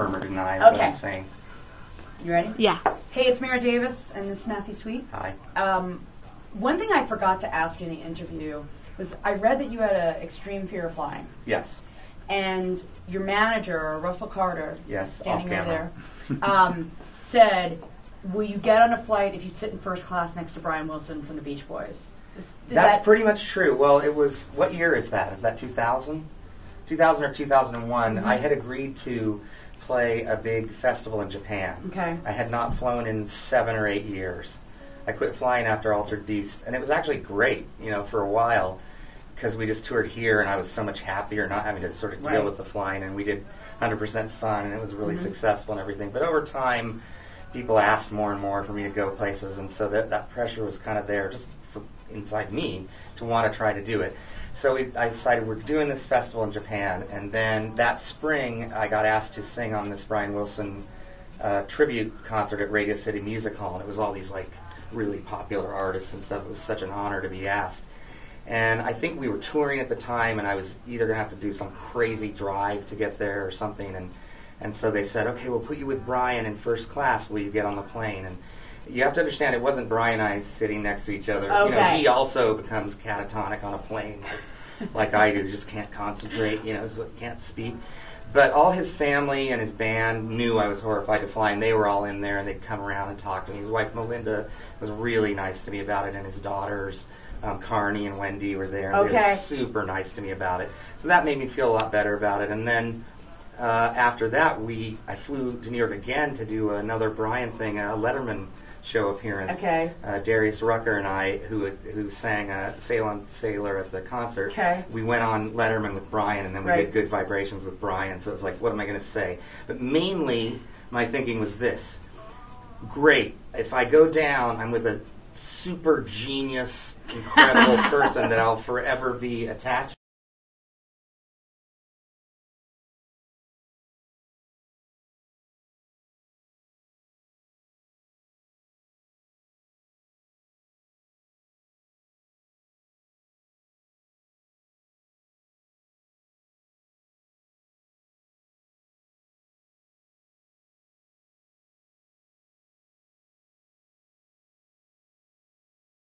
confirm or deny what Okay. I'm saying. You ready? Yeah. Hey, it's Mara Davis, and this is Matthew Sweet. Hi. One thing I forgot to ask you in the interview was I read that you had an extreme fear of flying. Yes. And your manager, Russell Carter, Yes, standing off over camera. there, said, will you get on a flight if you sit in first class next to Brian Wilson from the Beach Boys? That's pretty much true. Well, it was, what year is that? Is that 2000? 2000 or 2001. Mhm. I had agreed to play a big festival in Japan. Okay. I had not flown in 7 or 8 years. I quit flying after Altered Beast, and it was actually great, for a while, because we just toured here, and I was so much happier not having to sort of deal Right. with the flying, and we did 100% fun, and it was really successful and everything. But over time, people asked more and more for me to go places, and so that pressure was kind of there just for inside me to want to try to do it. So I decided we're doing this festival in Japan, and then that spring I got asked to sing on this Brian Wilson tribute concert at Radio City Music Hall, and it was all these like really popular artists and stuff. It was such an honor to be asked. And I think we were touring at the time, and I was either going to have to do some crazy drive to get there or something, and so they said, okay, we'll put you with Brian in first class. Will you get on the plane? And you have to understand, it wasn't Brian and I sitting next to each other. Okay. He also becomes catatonic on a plane, like I do. Just can't concentrate, so can't speak. But all his family and his band knew I was horrified to fly, and they were all in there, and they'd come around and talk to me. His wife, Melinda, was really nice to me about it, and his daughters, Carney and Wendy, were there. And They Okay. were super nice to me about it. So that made me feel a lot better about it. And then after that, I flew to New York again to do another Brian thing, a Letterman show appearance. Okay. Darius Rucker and I, who sang Sail on Sailor at the concert, Okay. we went on Letterman with Brian, and then we Right. did Good Vibrations with Brian. So it was like, what am I going to say? But mainly, my thinking was this. Great. If I go down, I'm with a super genius, incredible person that I'll forever be attached